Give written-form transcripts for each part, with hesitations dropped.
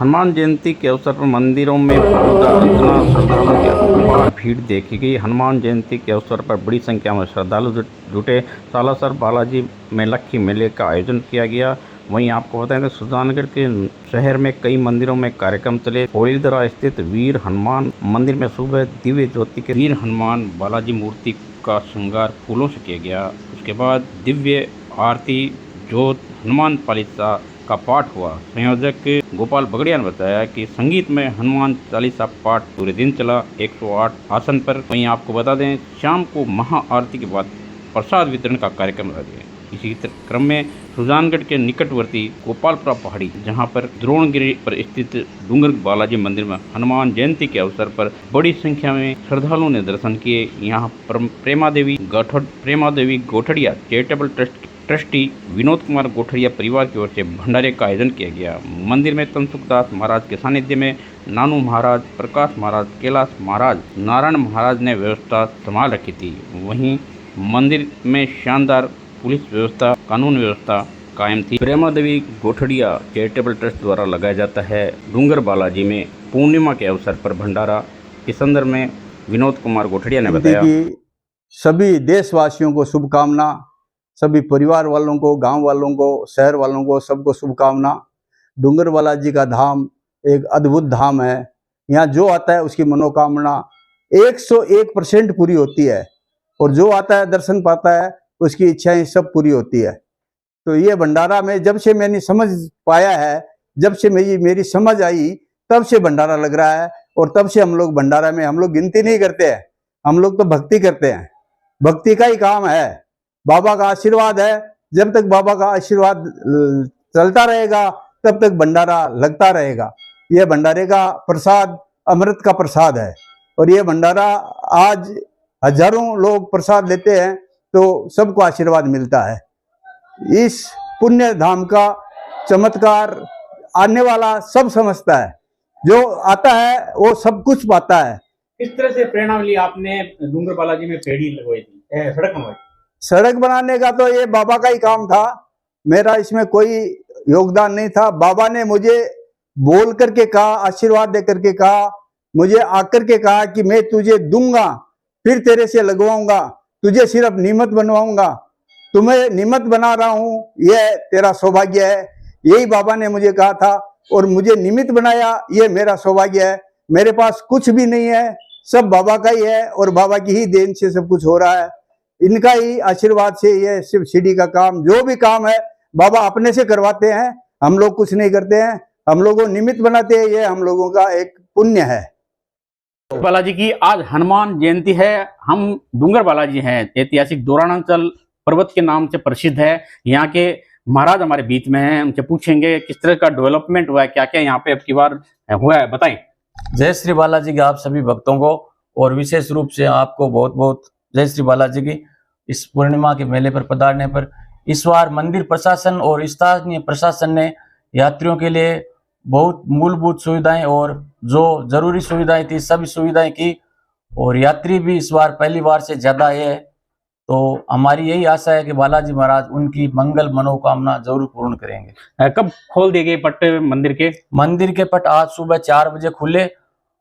हनुमान जयंती के अवसर पर मंदिरों में पूजा अर्चना श्रद्धालुओं की अपार भीड़ देखी गई। हनुमान जयंती के अवसर पर बड़ी संख्या में श्रद्धालु जुटे। सालासर बालाजी में लक्खी मेले का आयोजन किया गया। वहीं आपको बताएं कि सुजानगढ़ के शहर में कई मंदिरों में कार्यक्रम चले। होलीदरा स्थित वीर हनुमान मंदिर में सुबह दिव्य ज्योति के वीर हनुमान बालाजी मूर्ति का श्रृंगार फूलों से किया गया। उसके बाद दिव्य आरती ज्योत हनुमान चालीसा का पाठ हुआ। संयोजक गोपाल बगड़िया ने बताया कि संगीत में हनुमान चालीसा पाठ पूरे दिन चला 108 आसन पर। वहीं आपको बता दें शाम को महाआरती के बाद प्रसाद वितरण का कार्यक्रम रखा गया। इसी क्रम में सुजानगढ़ के निकटवर्ती गोपालपुरा पहाड़ी जहां पर द्रोणगिरी पर स्थित डूंगर बालाजी मंदिर में हनुमान जयंती के अवसर पर बड़ी संख्या में श्रद्धालुओं ने दर्शन किए। यहां प्रेमा देवी गोठड़िया चैरिटेबल ट्रस्टी विनोद कुमार गोठड़िया परिवार की ओर से भंडारे का आयोजन किया गया। मंदिर में तनसुखदास महाराज के सानिध्य में नानू महाराज, प्रकाश महाराज, कैलाश महाराज, नारायण महाराज ने व्यवस्था संभाल रखी थी। वहीं मंदिर में शानदार पुलिस व्यवस्था, कानून व्यवस्था कायम थी। प्रेमा देवी गोठड़िया चैरिटेबल ट्रस्ट द्वारा लगाया जाता है डूंगर बालाजी में पूर्णिमा के अवसर पर भंडारा। इस संदर्भ में विनोद कुमार गोठड़िया ने बताया, सभी देशवासियों को शुभकामना, सभी परिवार वालों को, गांव वालों को, शहर वालों को, सबको शुभकामना। डूंगर बालाजी का धाम एक अद्भुत धाम है। यहाँ जो आता है उसकी मनोकामना 101% पूरी होती है और जो आता है दर्शन पाता है उसकी इच्छाएं सब पूरी होती है। तो ये भंडारा में जब से मैंने समझ पाया है, जब से मेरी समझ आई, तब से भंडारा लग रहा है। और तब से हम लोग भंडारा में, हम लोग गिनती नहीं करते हैं, हम लोग तो भक्ति करते हैं। भक्ति का ही काम है, बाबा का आशीर्वाद है। जब तक बाबा का आशीर्वाद चलता रहेगा तब तक भंडारा लगता रहेगा। यह भंडारे का प्रसाद अमृत का प्रसाद है और ये भंडारा आज हजारों लोग प्रसाद लेते हैं तो सबको आशीर्वाद मिलता है। इस पुण्य धाम का चमत्कार आने वाला सब समझता है, जो आता है वो सब कुछ पाता है। किस तरह से प्रेरणा मिली आपने डूंगर बालाजी में पेड़ी लगवाई थी, सड़क बनवाई? सड़क बनाने का तो ये बाबा का ही काम था, मेरा इसमें कोई योगदान नहीं था। बाबा ने मुझे बोल करके कहा, आशीर्वाद दे करके कहा, मुझे आकर के कहा कि मैं तुझे दूंगा, फिर तेरे से लगवाऊंगा, तुझे सिर्फ निमित्त बनवाऊंगा, तुम्हें निमित्त बना रहा हूं, यह तेरा सौभाग्य है। यही बाबा ने मुझे कहा था और मुझे निमित्त बनाया, ये मेरा सौभाग्य है। मेरे पास कुछ भी नहीं है, सब बाबा का ही है और बाबा की ही देन से सब कुछ हो रहा है। इनका ही आशीर्वाद से ये शिव सीढ़ी का काम, जो भी काम है बाबा अपने से करवाते हैं। हम लोग कुछ नहीं करते हैं, हम लोगों को निमित्त बनाते हैं। ये हम लोगों का एक पुण्य है। बालाजी की आज हनुमान जयंती है। हम डूंगर बालाजी हैं, ऐतिहासिक दोरानांचल पर्वत के नाम से प्रसिद्ध है। यहाँ के महाराज हमारे बीच में हैं, उनसे पूछेंगे किस तरह का डेवलपमेंट हुआ है, क्या क्या यहाँ पे अब की बार हुआ है, बताएं। जय श्री बालाजी की आप सभी भक्तों को और विशेष रूप से आपको बहुत बहुत जय श्री बालाजी की। इस पूर्णिमा के मेले पर पधारने पर इस बार मंदिर प्रशासन और स्थानीय प्रशासन ने यात्रियों के लिए बहुत मूलभूत सुविधाएं और जो जरूरी सुविधाएं थी सभी सुविधाएं की और यात्री भी इस बार पहली बार से ज्यादा है। तो हमारी यही आशा है कि बालाजी महाराज उनकी मंगल मनोकामना जरूर पूर्ण करेंगे। कब खोल दिए गए पट मंदिर के? मंदिर के पट आज सुबह 4 बजे खुले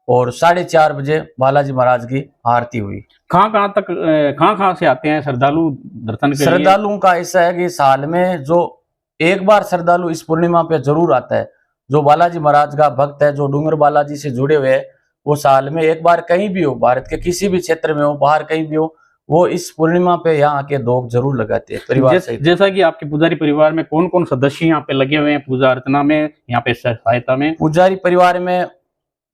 और 4:30 बजे बालाजी महाराज की आरती हुई। कहाँ से आते हैं श्रद्धालु दर्शन के लिए? श्रद्धालुओं का ऐसा है कि साल में जो एक बार श्रद्धालु इस पूर्णिमा पे जरूर आता है। जो बालाजी महाराज का भक्त है, जो डूंगर बालाजी से जुड़े हुए हैं, वो साल में एक बार कहीं भी हो, भारत के किसी भी क्षेत्र में हो, बाहर कहीं भी हो, वो इस पूर्णिमा पे यहाँ आके दोग जरूर लगाते हैं परिवार सहित। जैसा कि आपके पुजारी परिवार में कौन कौन सदस्य यहाँ पे लगे हुए हैं पूजा अर्चना में, यहाँ पे सहायता में? पुजारी परिवार में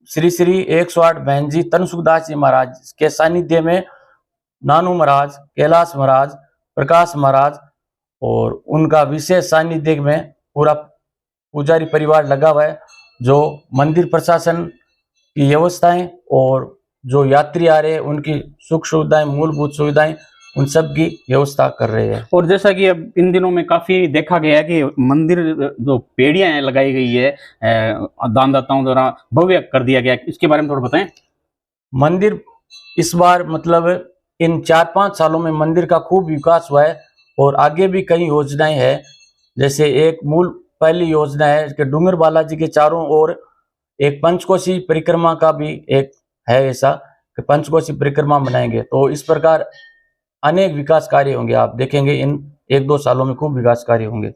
श्री श्री 108 बहन जी तनसुखदास जी महाराज के सानिध्य में नानू महाराज, कैलाश महाराज, प्रकाश महाराज और उनका विशेष सानिध्य में पूरा पुजारी परिवार लगा हुआ है। जो मंदिर प्रशासन की व्यवस्थाएं और जो यात्री आ रहे हैं उनकी सुख सुविधाएं, मूलभूत सुविधाएं, उन सब की व्यवस्था कर रहे हैं। और जैसा कि अब इन दिनों में काफी देखा गया है कि मंदिर जो पेड़ियां लगाई गई है दानदाताओं द्वारा भव्य कर दिया गया, इसके बारे में थोड़ा बताएं। मंदिर इस बार मतलब इन 4-5 सालों में मंदिर का खूब विकास हुआ है और आगे भी कई योजनाएं हैं। जैसे एक मूल पहली योजना है कि डूंगर बालाजी के चारों ओर एक पंचकोशी परिक्रमा का भी एक है ऐसा कि पंचकोशी परिक्रमा बनाएंगे। तो इस प्रकार अनेक विकास कार्य होंगे, आप देखेंगे इन 1-2 सालों में खूब विकास कार्य होंगे।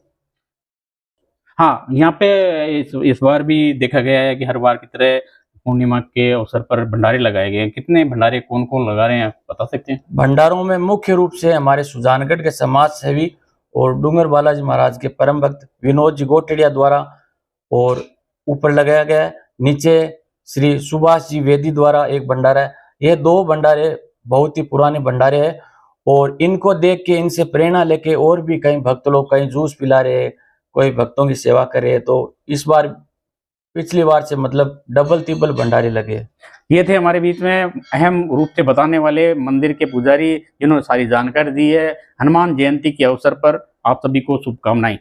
हाँ, यहाँ पे इस बार भी देखा गया है कि हर बार की तरह पूर्णिमा के अवसर पर भंडारे लगाए गए हैं। कितने भंडारे कौन-कौन लगा रहे हैं, आप बता सकते हैं? भंडारों में मुख्य रूप से हमारे सुजानगढ़ के समाज सेवी और डूंगर बालाजी महाराज के परम भक्त विनोद जी गोटड़िया द्वारा और ऊपर लगाया गया है, नीचे श्री सुभाष जी वेदी द्वारा एक भंडारा है। ये 2 भंडारे बहुत ही पुराने भंडारे हैं और इनको देख के, इनसे प्रेरणा लेके और भी कई भक्त लोग कहीं जूस पिला रहे हैं, कोई भक्तों की सेवा कर रहे हैं। तो इस बार पिछली बार से मतलब डबल तिब्बल भंडारे लगे। ये थे हमारे बीच में अहम रूप से बताने वाले मंदिर के पुजारी, जिन्होंने सारी जानकारी दी है। हनुमान जयंती के अवसर पर आप सभी को शुभकामनाएं।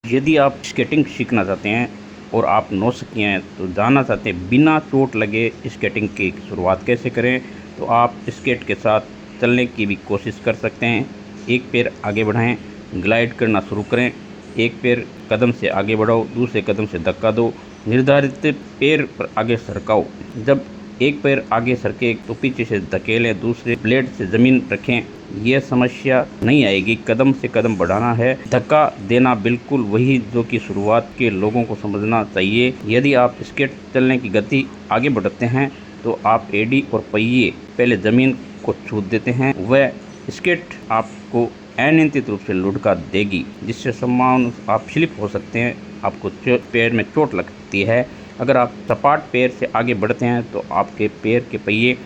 यदि आप स्केटिंग सीखना चाहते हैं और आप नौसिखिए हैं तो जानना चाहते हैं बिना चोट लगे स्केटिंग की शुरुआत कैसे करें, तो आप स्केट के साथ चलने की भी कोशिश कर सकते हैं। एक पैर आगे बढ़ाएं, ग्लाइड करना शुरू करें, एक पैर कदम से आगे बढ़ाओ, दूसरे कदम से धक्का दो, निर्धारित पैर पर आगे सरकाओ। जब एक पैर आगे सरके तो पीछे से धकेलें, दूसरे ब्लेड से ज़मीन रखें। यह समस्या नहीं आएगी, कदम से कदम बढ़ाना है। धक्का देना बिल्कुल वही जो कि शुरुआत के लोगों को समझना चाहिए। यदि आप स्केट चलने की गति आगे बढ़ाते हैं तो आप एडी और पहिए पहले ज़मीन को छू देते हैं। वह स्केट आपको अनियंत्रित रूप से लुढ़का देगी, जिससे सम्मान आप स्लिप हो सकते हैं, आपको पैर में चोट लगती है। अगर आप सपाट पैर से आगे बढ़ते हैं तो आपके पैर के पहिए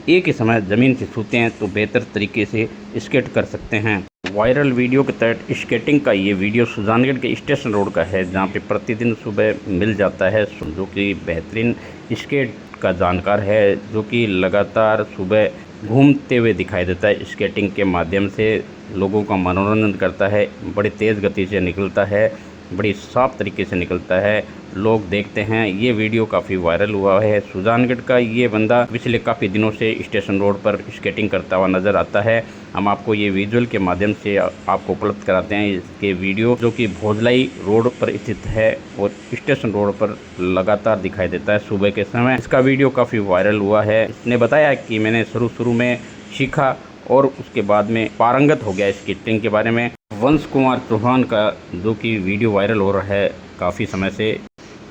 एक ही समय ज़मीन से छूते हैं, तो बेहतर तरीके से स्केट कर सकते हैं। वायरल वीडियो के तहत स्केटिंग का ये वीडियो सुजानगढ़ के स्टेशन रोड का है, जहाँ पे प्रतिदिन सुबह मिल जाता है, जो कि बेहतरीन स्केट का जानकार है, जो कि लगातार सुबह घूमते हुए दिखाई देता है। स्केटिंग के माध्यम से लोगों का मनोरंजन करता है, बड़ी तेज़ गति से निकलता है, बड़ी साफ तरीके से निकलता है, लोग देखते हैं। ये वीडियो काफ़ी वायरल हुआ है। सुजानगढ़ का ये बंदा पिछले काफ़ी दिनों से स्टेशन रोड पर स्केटिंग करता हुआ नज़र आता है। हम आपको ये विजुअल के माध्यम से आपको उपलब्ध कराते हैं इसके वीडियो, जो कि भोजलाई रोड पर स्थित है और स्टेशन रोड पर लगातार दिखाई देता है सुबह के समय। इसका वीडियो काफ़ी वायरल हुआ है। इसने बताया कि मैंने शुरू में सीखा और उसके बाद में पारंगत हो गया स्केटिंग के बारे में। वंश कुमार चौहान का जो कि वीडियो वायरल हो रहा है काफ़ी समय से,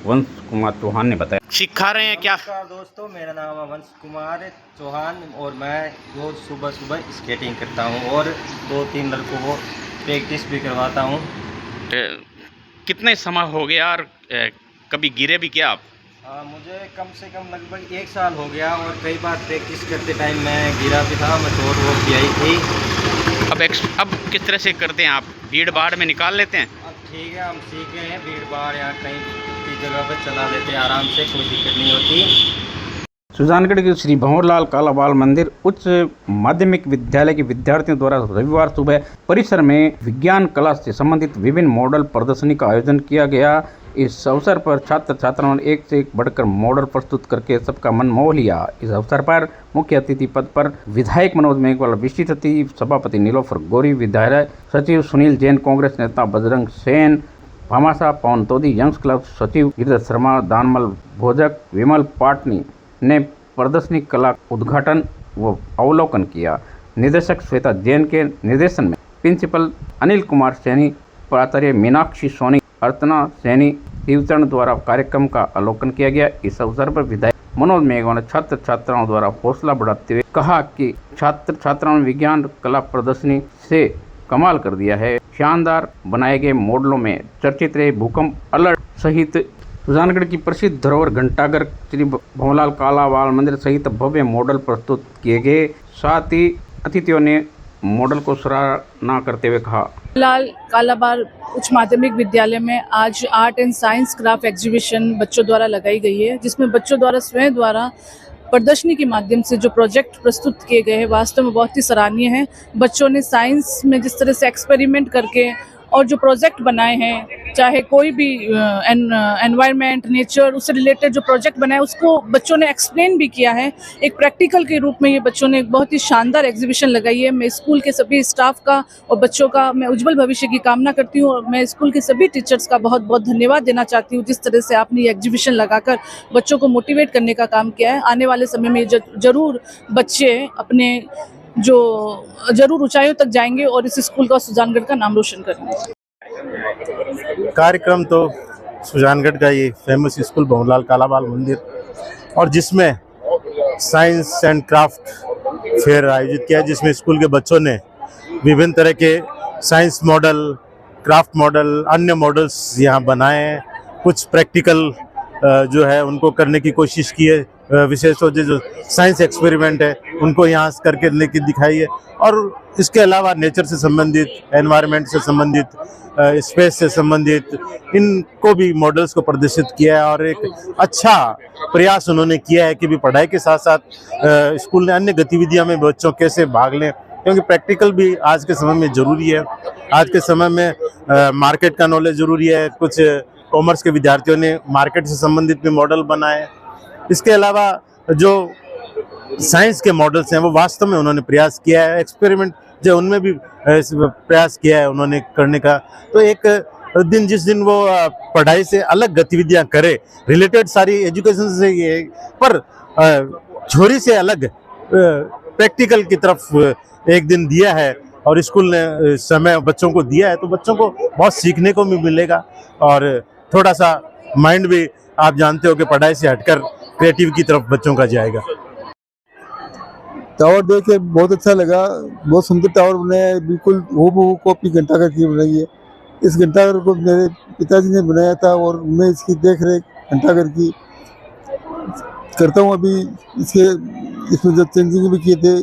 वंश कुमार चौहान ने बताया। सिखा रहे हैं क्या? नमस्कार दोस्तों, मेरा नाम है वंश कुमार चौहान और मैं रोज़ सुबह स्केटिंग करता हूं और 2-3 लड़कों को प्रैक्टिस भी करवाता हूं। कितने समय हो गया और कभी गिरे भी क्या आप? मुझे कम से कम लगभग 1 साल हो गया और कई बार प्रैक्टिस करते टाइम मैं गिरा भी था, मैं चोट वोट भी आई थी। अब किस तरह से करते हैं आप? भीड़ भाड़ में निकाल लेते हैं? अब ठीक है, हम सीख गए हैं, भीड़ भाड़ या कहीं की जगह पर चला लेते हैं आराम से, कोई दिक्कत नहीं होती। सुजानगढ़ के श्री भंवरलाल कालाबाल मंदिर उच्च माध्यमिक विद्यालय के विद्यार्थियों द्वारा रविवार सुबह परिसर में विज्ञान कला से संबंधित विभिन्न मॉडल प्रदर्शनी का आयोजन किया गया। इस अवसर पर छात्र छात्राओं ने एक से एक बढ़कर मॉडल प्रस्तुत करके सबका मन मोह लिया। इस अवसर पर मुख्य अतिथि पद पर विधायक मनोज मेघवाल, विशिष्ट अतिथि सभापति नीलोफर गौरी, विधायक सचिव सुनील जैन, कांग्रेस नेता बजरंग सेन, भामाशाह पवन तोदी, यंग्स क्लब सचिव गिरिधर शर्मा, दानमल भोजक, विमल पाटनी ने प्रदर्शनी कला उद्घाटन व अवलोकन किया। निदेशक श्वेता जैन के निर्देशन में प्रिंसिपल अनिल कुमार सैनी, प्राचार्य मीनाक्षी सोनी, अर्चना सैनी, शिवचरण द्वारा कार्यक्रम का अवलोकन किया गया। इस अवसर पर विधायक मनोज मेघवाल ने छात्र छात्राओं द्वारा हौसला बढ़ाते हुए कहा कि छात्र छात्राओं ने विज्ञान कला प्रदर्शनी से कमाल कर दिया है। शानदार बनाए गए मॉडलों में चर्चित रहे भूकंप अलर्ट सहित सुजानगढ़ की प्रसिद्ध धरोहर घंटाघर श्री भंवरलाल कालाबाल मंदिर सहित भव्य मॉडल प्रस्तुत किए गए। साथ ही अतिथियों ने मॉडल को सराहना करते हुए कहा, लाल कालाबाल उच्च माध्यमिक विद्यालय में आज art and science craft exhibition बच्चों द्वारा लगाई गई है, जिसमें बच्चों द्वारा स्वयं द्वारा प्रदर्शनी के माध्यम से जो प्रोजेक्ट प्रस्तुत किए गए हैं वास्तव में बहुत ही सराहनीय है। बच्चों ने साइंस में जिस तरह से एक्सपेरिमेंट करके और जो प्रोजेक्ट बनाए हैं, चाहे कोई भी एनवायरनमेंट, नेचर, उससे रिलेटेड जो प्रोजेक्ट बनाए उसको बच्चों ने एक्सप्लेन भी किया है। एक प्रैक्टिकल के रूप में ये बच्चों ने एक बहुत ही शानदार एग्जीबिशन लगाई है। मैं स्कूल के सभी स्टाफ का और बच्चों का मैं उज्जवल भविष्य की कामना करती हूँ, और मैं स्कूल के सभी टीचर्स का बहुत बहुत धन्यवाद देना चाहती हूँ जिस तरह से आपने ये एग्जीबिशन लगाकर बच्चों को मोटिवेट करने का काम किया है। आने वाले समय में जरूर बच्चे अपने जो जरूर ऊंचाइयों तक जाएंगे और इस स्कूल का, सुजानगढ़ का नाम रोशन करेंगे। कार्यक्रम तो सुजानगढ़ का ये फेमस स्कूल भंवरलाल कालाबाल मंदिर, और जिसमें साइंस एंड क्राफ्ट फेयर आयोजित किया, जिसमें स्कूल के बच्चों ने विभिन्न तरह के साइंस मॉडल, क्राफ्ट मॉडल, अन्य मॉडल्स यहाँ बनाए हैं। कुछ प्रैक्टिकल जो है उनको करने की कोशिश की है, विशेष तौर से जो साइंस एक्सपेरिमेंट है उनको यहाँ करके लेके दिखाई है। और इसके अलावा नेचर से संबंधित, एनवायरनमेंट से संबंधित, स्पेस से संबंधित इनको भी मॉडल्स को प्रदर्शित किया है। और एक अच्छा प्रयास उन्होंने किया है कि भी पढ़ाई के साथ साथ स्कूल ने अन्य गतिविधियों में बच्चों कैसे भाग लें, क्योंकि प्रैक्टिकल भी आज के समय में ज़रूरी है। आज के समय में मार्केट का नॉलेज ज़रूरी है। कुछ कॉमर्स के विद्यार्थियों ने मार्केट से संबंधित भी मॉडल बनाए। इसके अलावा जो साइंस के मॉडल्स हैं वो वास्तव में उन्होंने प्रयास किया है, एक्सपेरिमेंट जो उनमें भी प्रयास किया है उन्होंने करने का। तो एक दिन जिस दिन वो पढ़ाई से अलग गतिविधियां करे, रिलेटेड सारी एजुकेशन से ये, पर थ्योरी से अलग प्रैक्टिकल की तरफ एक दिन दिया है और स्कूल ने समय बच्चों को दिया है, तो बच्चों को बहुत सीखने को भी मिलेगा और थोड़ा सा माइंड भी आप जानते हो कि पढ़ाई से हटकर क्रिएटिव की तरफ बच्चों का जाएगा। टावर देख के बहुत अच्छा लगा, बहुत सुंदर टावर बनाया है, बिल्कुल हूबहू कॉपी घंटाघर की बनाई है। इस घंटाघर को मेरे पिताजी ने बनाया था और मैं इसकी देख रेख घंटाघर की करता हूँ। अभी इसमें जब चेंजिंग भी किए थे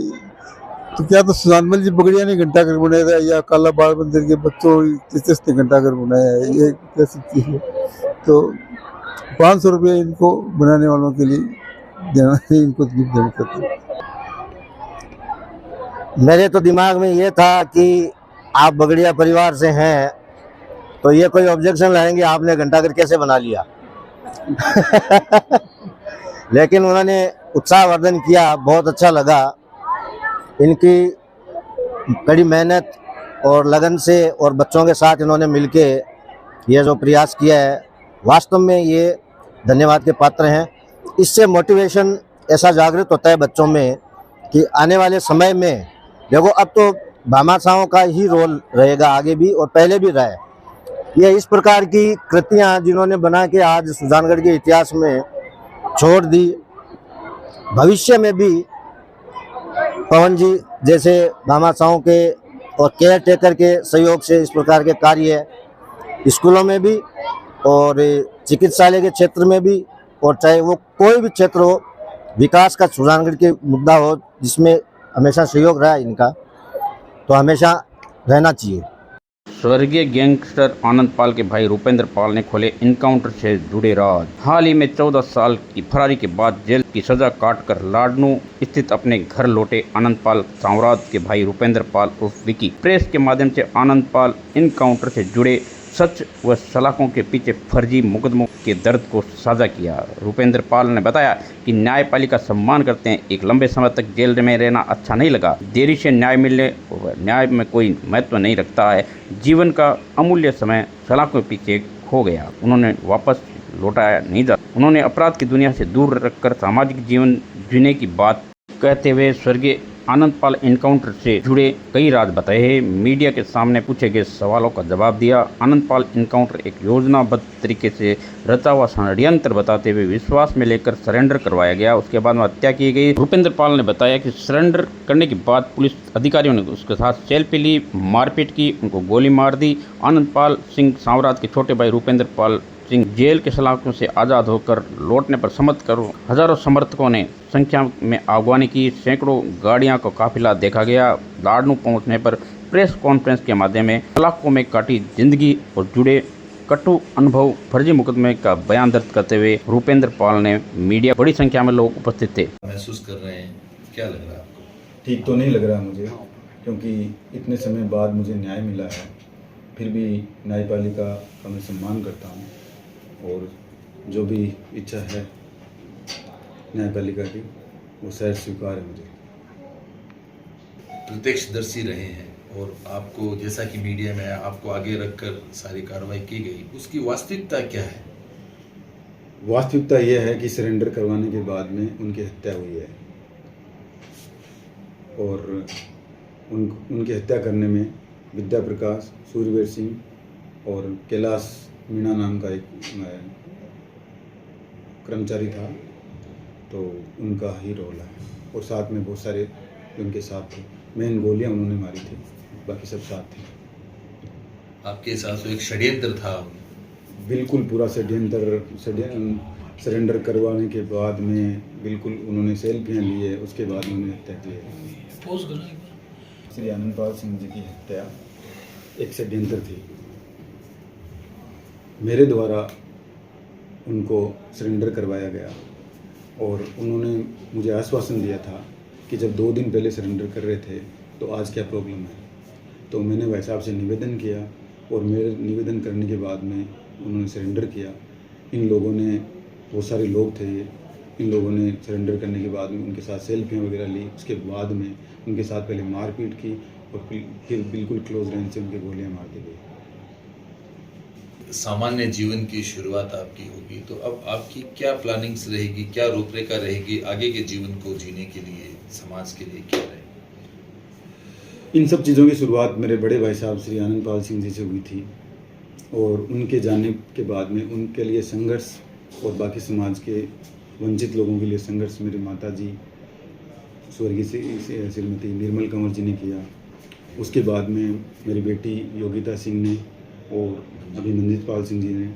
तो क्या तो सुजानमल जी बगड़िया ने घंटाघर बनाया था या कालाबाड़ मंदिर के बच्चों टीचर्स ने घंटाघर बनाया है, ये कैसी चीज़ है। तो 500 रुपये इनको बनाने वालों के लिए देना है, इनको गिफ्ट देना चाहते हैं। मेरे तो दिमाग में ये था कि आप बगड़िया परिवार से हैं तो ये कोई ऑब्जेक्शन लाएंगे आपने घंटाघर कैसे बना लिया लेकिन उन्होंने उत्साहवर्धन किया, बहुत अच्छा लगा। इनकी कड़ी मेहनत और लगन से और बच्चों के साथ इन्होंने मिलके ये जो प्रयास किया है वास्तव में ये धन्यवाद के पात्र हैं। इससे मोटिवेशन ऐसा जागृत होता है बच्चों में कि आने वाले समय में देखो, अब तो भामाशाहों का ही रोल रहेगा आगे भी और पहले भी रहा है। ये इस प्रकार की कृतियाँ जिन्होंने बना के आज सुजानगढ़ के इतिहास में छोड़ दी, भविष्य में भी पवन जी जैसे भामाशाहों के और केयर टेकर के सहयोग से इस प्रकार के कार्य स्कूलों में भी और चिकित्सालय के क्षेत्र में भी, और चाहे वो कोई भी क्षेत्र हो, विकास का सुजानगढ़ के मुद्दा हो जिसमें हमेशा सहयोग रहा है इनका, तो हमेशा रहना चाहिए। स्वर्गीय गैंगस्टर आनंद पाल के भाई रूपेंद्र पाल ने खोले इनकाउंटर से जुड़े राज। हाल ही में 14 साल की फरारी के बाद जेल की सजा काटकर लाडनू स्थित अपने घर लौटे आनंद पाल सांवराज के भाई रूपेंद्र पाल उर्फ विकी प्रेस के माध्यम से आनंद पाल इनकाउंटर से जुड़े सच व सलाखों के पीछे फर्जी मुकदमों के दर्द को साझा किया। रूपेंद्र पाल ने बताया कि न्यायपालिका सम्मान करते हैं, एक लंबे समय तक जेल में रहना अच्छा नहीं लगा, देरी से न्याय मिलने न्याय में कोई महत्व नहीं रखता है, जीवन का अमूल्य समय सलाखों के पीछे खो गया, उन्होंने वापस लौटाया नहीं जा। उन्होंने अपराध की दुनिया से दूर रखकर सामाजिक जीवन जीने की बात कहते हुए स्वर्गीय आनंद पाल इनकाउंटर से जुड़े कई राज बताए। मीडिया के सामने पूछे गए सवालों का जवाब दिया। आनंद पाल इनकाउंटर एक योजनाबद्ध तरीके से रचा हुआ षड्यंत्र बताते हुए विश्वास में लेकर सरेंडर करवाया गया, उसके बाद में हत्या की गई। रूपेंद्र पाल ने बताया कि सरेंडर करने के बाद पुलिस अधिकारियों ने उसके साथ सेल्फी ली, मारपीट की, उनको गोली मार दी। आनंद पाल सिंह सांवराज के छोटे भाई रूपेंद्र पाल सिंह जेल के सलाखों से आज़ाद होकर लौटने पर समर्थ कर हजारों समर्थकों ने संख्या में आगवानी की, सैकड़ों गाड़ियां का काफिला देखा गया। लाडनू पहुंचने पर प्रेस कॉन्फ्रेंस के माध्यम में सलाखों में काटी जिंदगी और जुड़े कटु अनुभव फर्जी मुकदमे का बयान दर्ज करते हुए रूपेंद्र पाल ने मीडिया बड़ी संख्या में लोग उपस्थित थे। महसूस कर रहे हैं, क्या लग रहा है आपको? ठीक तो नहीं लग रहा मुझे, क्योंकि इतने समय बाद मुझे न्याय मिला है, फिर भी न्यायपालिका का मैं सम्मान करता हूँ और जो भी इच्छा है न्यायपालिका की वो शायद स्वीकार है मुझे। प्रत्यक्षदर्शी रहे हैं और आपको जैसा कि मीडिया में आपको आगे रखकर सारी कार्रवाई की गई, उसकी वास्तविकता क्या है? वास्तविकता यह है कि सरेंडर करवाने के बाद में उनकी हत्या हुई है और उनकी हत्या करने में विद्या प्रकाश, सूर्यवीर सिंह और कैलाश मीणा नाम का एक कर्मचारी था, तो उनका ही रोल है और साथ में बहुत सारे उनके साथ थे। मेन गोलियां उन्होंने मारी थी, बाकी सब साथ थे। आपके हिसाब से एक षड्यंत्र था? बिल्कुल पूरा षड्यंत्र। सरेंडर करवाने के बाद में बिल्कुल उन्होंने सेल्फियाँ ली है, उसके बाद उन्होंने हत्या की है। श्री आनंदपाल सिंह जी की हत्या एक षड्यंत्र थी। मेरे द्वारा उनको सरेंडर करवाया गया और उन्होंने मुझे आश्वासन दिया था कि जब 2 दिन पहले सरेंडर कर रहे थे तो आज क्या प्रॉब्लम है। तो मैंने भाई साहब से निवेदन किया और मेरे निवेदन करने के बाद में उन्होंने सरेंडर किया। इन लोगों ने, बहुत सारे लोग थे, इन लोगों ने सरेंडर करने के बाद में उनके साथ सेल्फियाँ वगैरह ली। उसके बाद में उनके साथ पहले मारपीट की और फिर बिल्कुल क्लोज रेंज से उनके गोलियां मार दी गई। सामान्य जीवन की शुरुआत आपकी होगी, तो अब आपकी क्या प्लानिंग्स रहेगी, क्या रूपरेखा रहेगी आगे के जीवन को जीने के लिए, समाज के लिए क्या रहेगी? इन सब चीज़ों की शुरुआत मेरे बड़े भाई साहब श्री आनंदपाल सिंह जी से हुई थी और उनके जाने के बाद में उनके लिए संघर्ष और बाकी समाज के वंचित लोगों के लिए संघर्ष मेरी माता जी स्वर्गीय श्रीमती निर्मल कंवर जी ने किया। उसके बाद में मेरी बेटी योगिता सिंह ने और अभी मंजित पाल सिंह जी ने,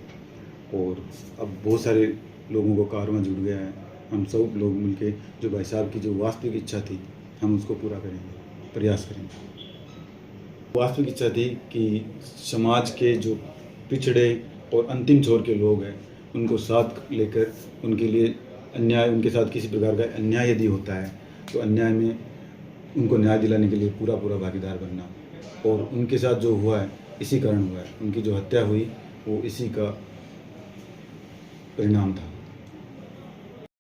और अब बहुत सारे लोगों को कारवां जुड़ गया है। हम सब लोग मिलके जो भाई साहब की जो वास्तविक इच्छा थी हम उसको पूरा करेंगे, प्रयास करेंगे। वास्तविक इच्छा थी कि समाज के जो पिछड़े और अंतिम छोर के लोग हैं उनको साथ लेकर उनके लिए अन्याय, उनके साथ किसी प्रकार का अन्याय यदि होता है तो अन्याय में उनको न्याय दिलाने के लिए पूरा भागीदार बनना। और उनके साथ जो हुआ है इसी कारण हुआ है, उनकी जो हत्या हुई वो इसी का परिणाम था।